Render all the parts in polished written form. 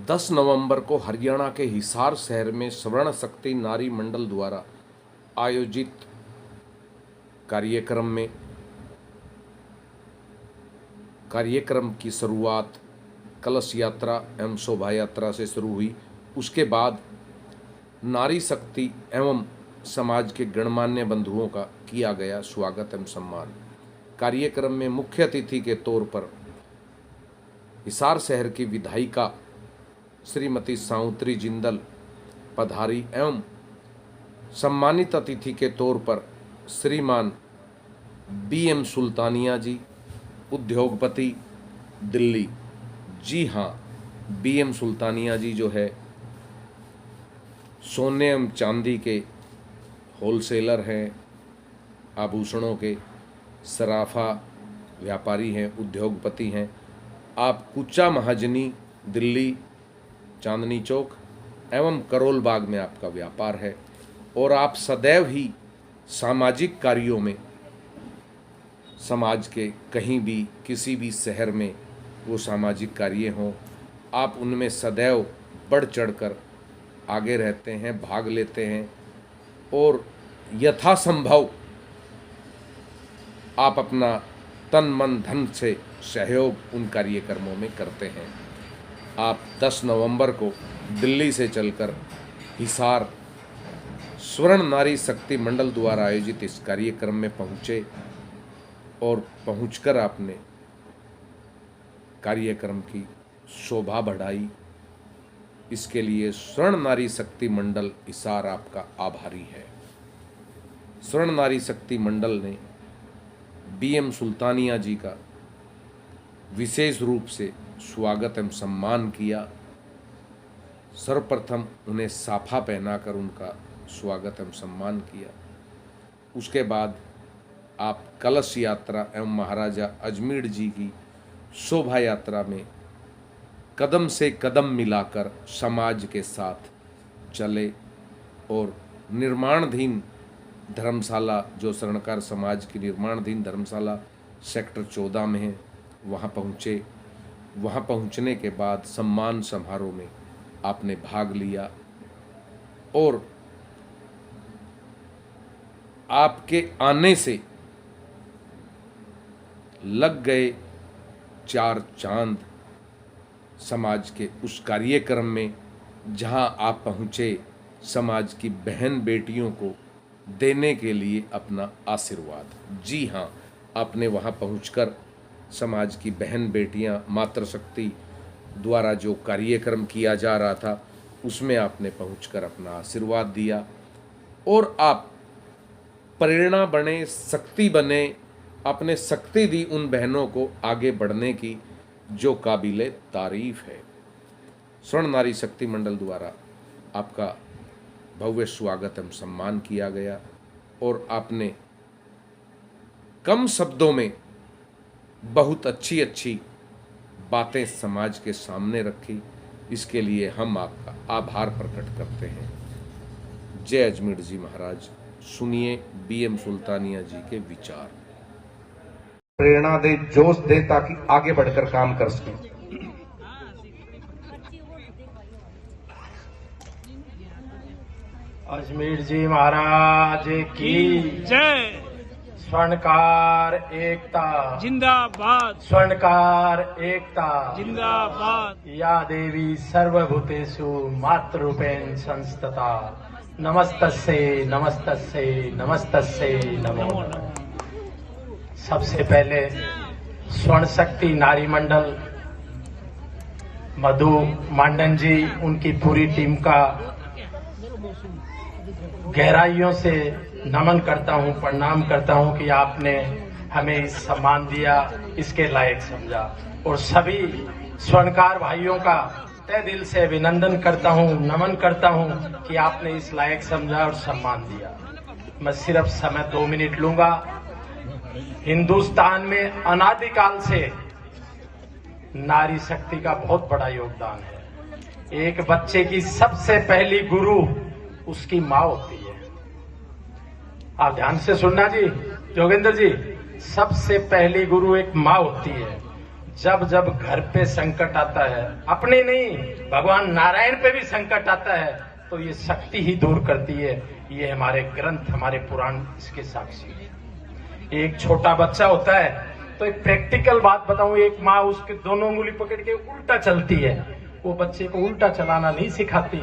10 नवंबर को हरियाणा के हिसार शहर में स्वर्ण शक्ति नारी मंडल द्वारा आयोजित कार्यक्रम की शुरुआत कलश यात्रा एवं शोभा यात्रा से शुरू हुई। उसके बाद नारी शक्ति एवं समाज के गणमान्य बंधुओं का किया गया स्वागत एवं सम्मान। कार्यक्रम में मुख्य अतिथि के तौर पर हिसार शहर की विधायिका श्रीमती साउत्री जिंदल पधारी एवं सम्मानित अतिथि के तौर पर श्रीमान BM सुल्तानिया जी, उद्योगपति दिल्ली। जी हाँ, BM सुल्तानिया जी जो है सोने एवं चांदी के होलसेलर हैं, आभूषणों के सराफा व्यापारी हैं, उद्योगपति हैं। आप कुचा महाजनी दिल्ली चांदनी चौक एवं करोल बाग में आपका व्यापार है और आप सदैव ही सामाजिक कार्यों में समाज के कहीं भी किसी भी शहर में वो सामाजिक कार्य हों, आप उनमें सदैव बढ़ चढ़कर आगे रहते हैं, भाग लेते हैं और यथासंभव आप अपना तन मन धन से सहयोग उन कार्यक्रमों में करते हैं। आप 10 नवंबर को दिल्ली से चलकर हिसार स्वर्ण नारी शक्ति मंडल द्वारा आयोजित इस कार्यक्रम में पहुँचे और पहुंचकर आपने कार्यक्रम की शोभा बढ़ाई। इसके लिए स्वर्ण नारी शक्ति मंडल हिसार आपका आभारी है। स्वर्ण नारी शक्ति मंडल ने BM सुल्तानिया जी का विशेष रूप से स्वागत एवं सम्मान किया। सर्वप्रथम उन्हें साफा पहनाकर उनका स्वागत एवं सम्मान किया। उसके बाद आप कलश यात्रा एवं महाराजा अजमेर जी की शोभा यात्रा में कदम से कदम मिलाकर समाज के साथ चले और निर्माणाधीन धर्मशाला, जो स्वर्णकार समाज की निर्माणाधीन धर्मशाला सेक्टर 14 में है, वहाँ पहुँचे। वहाँ पहुँचने के बाद सम्मान समारोह में आपने भाग लिया और आपके आने से लग गए 4 चांद समाज के उस कार्यक्रम में, जहां आप पहुंचे समाज की बहन बेटियों को देने के लिए अपना आशीर्वाद। जी हां, आपने वहां पहुंचकर समाज की बहन बेटियां मातृशक्ति द्वारा जो कार्यक्रम किया जा रहा था उसमें आपने पहुंचकर अपना आशीर्वाद दिया और आप प्रेरणा बने, शक्ति बने, आपने शक्ति दी उन बहनों को आगे बढ़ने की, जो काबिले तारीफ है। स्वर्ण नारी शक्ति मंडल द्वारा आपका भव्य स्वागत एवं सम्मान किया गया और आपने कम शब्दों में बहुत अच्छी अच्छी बातें समाज के सामने रखी। इसके लिए हम आपका आभार प्रकट करते हैं। जय अजमेर जी महाराज। सुनिए BM सुल्तानिया जी के विचार। प्रेरणा दे, जोश दे, ताकि आगे बढ़कर काम कर सकें। अजमेर जी महाराज की जय। स्वर्णकार एकता जिंदाबाद। स्वर्णकार एकता जिंदाबाद। या देवी सर्वभूतेषु मातृरूपेण संस्थिता। नमस्तस्यै नमस्तस्यै नमस्तस्यै नमो नमः। सबसे पहले स्वर्ण शक्ति नारी मंडल मधु मांडन जी, उनकी पूरी टीम का गहराइयों से नमन करता हूं, प्रणाम करता हूं कि आपने हमें इस सम्मान दिया, इसके लायक समझा। और सभी स्वर्णकार भाइयों का तहे दिल से अभिनंदन करता हूं, नमन करता हूं कि आपने इस लायक समझा और सम्मान दिया। मैं सिर्फ समय 2 मिनट लूंगा। हिंदुस्तान में अनादिकाल से नारी शक्ति का बहुत बड़ा योगदान है। एक बच्चे की सबसे पहली गुरु उसकी माँ होती है। आप ध्यान से सुनना जी, जोगेंद्र जी, सबसे पहली गुरु एक माँ होती है। जब जब घर पे संकट आता है, अपने नहीं भगवान नारायण पे भी संकट आता है, तो ये शक्ति ही दूर करती है। ये हमारे ग्रंथ, हमारे पुराण इसके साक्षी है। एक छोटा बच्चा होता है, तो एक प्रैक्टिकल बात बताऊं, एक माँ उसके दोनों उंगली पकड़ के उल्टा चलती है, वो बच्चे को उल्टा चलाना नहीं सिखाती,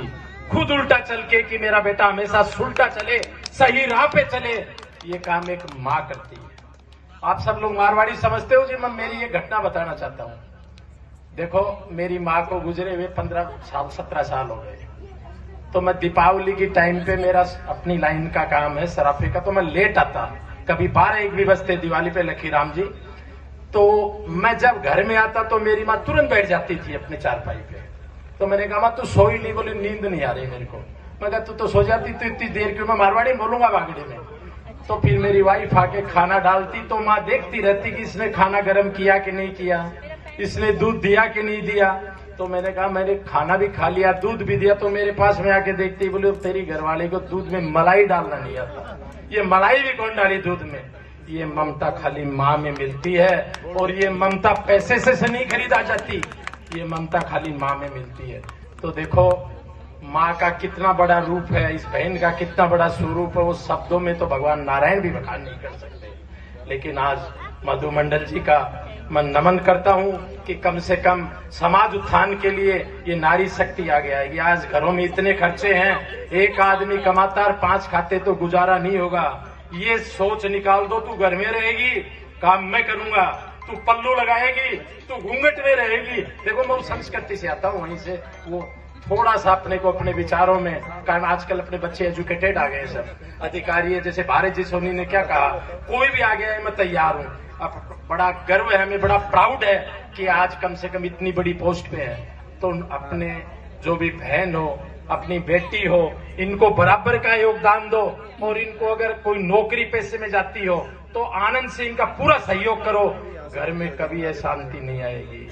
खुद उल्टा चल के कि मेरा बेटा हमेशा उल्टा चले, सही राह पे चले, ये काम एक माँ करती है। आप सब लोग मारवाड़ी समझते हो जी, मैं मेरी ये घटना बताना चाहता हूँ। देखो, मेरी माँ को गुजरे हुए 15 साल 17 साल हो गए। तो मैं दीपावली की टाइम पे, मेरा अपनी लाइन का काम है सराफे का, तो मैं लेट आता, कभी 12-1 भी बजते दिवाली पे लखी राम जी। तो मैं जब घर में आता तो मेरी माँ तुरंत बैठ जाती थी अपने चारपाई पे। तो मैंने कहा, माँ तू सोई नहीं? बोले नींद नहीं आ रही मेरे को। मैं कहा तू तो सो जाती, तो इतनी देर क्यों? मैं मारवाड़ी बोलूंगा बागड़ी में। तो फिर मेरी वाइफ आके खाना डालती, तो माँ देखती रहती कि इसने खाना गर्म किया कि नहीं किया, इसने दूध दिया कि नहीं दिया। तो मैंने कहा मैंने खाना भी खा लिया, दूध भी दिया। तो मेरे पास में आके देखती, बोले तेरी घरवाली को दूध में मलाई डालना नहीं आता। ये मलाई भी कौन डाली दूध में? ये ममता खाली माँ में मिलती है, और ये ममता पैसे से नहीं खरीदा जाती, ये ममता खाली माँ में मिलती है। तो देखो, माँ का कितना बड़ा रूप है, इस बहन का कितना बड़ा स्वरूप है, वो शब्दों में तो भगवान नारायण भी बखान नहीं कर सकते। लेकिन आज मधु मंडल जी का मैं नमन करता हूँ कि कम से कम समाज उत्थान के लिए ये नारी शक्ति आ गया है। आज घरों में इतने खर्चे हैं, एक आदमी कमाता और 5 खाते तो गुजारा नहीं होगा। ये सोच निकाल दो, तू घर में रहेगी, काम मैं करूंगा, तू पल्लू लगाएगी, तू घूंघट में रहेगी। देखो, मैं उस संस्कृति से आता हूँ, वहीं से वो थोड़ा सा अपने को अपने विचारों में, कारण आजकल अपने बच्चे एजुकेटेड आ गए, सब अधिकारी है। जैसे भारत जी सोनी ने क्या कहा, कोई भी आ गया है मैं तैयार हूँ। अब बड़ा गर्व है हमें, बड़ा प्राउड है कि आज कम से कम इतनी बड़ी पोस्ट पे है। तो अपने जो भी बहन हो, अपनी बेटी हो, इनको बराबर का योगदान दो, और इनको अगर कोई नौकरी पेशे में जाती हो तो आनंद से इनका पूरा सहयोग करो। घर में कभी अशांति नहीं आएगी।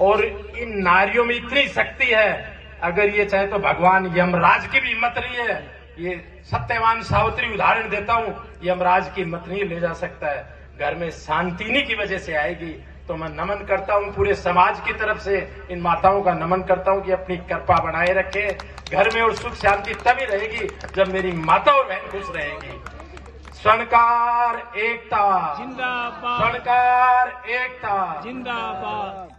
और इन नारियों में इतनी शक्ति है, अगर ये चाहे तो भगवान यमराज की भी हिम्मत नहीं है। ये सत्यवान सावित्री उदाहरण देता हूँ, यमराज की हिम्मत नहीं ले जा सकता है। घर में शांति इन्हीं की वजह से आएगी। तो मैं नमन करता हूँ पूरे समाज की तरफ से, इन माताओं का नमन करता हूँ कि अपनी कृपा बनाए रखे घर में, और सुख शांति तभी रहेगी जब मेरी माता और बहन खुश रहेंगी। स्वर्णकार एकता जिंदाबाद, स्वर्णकार एकता जिंदाबाद।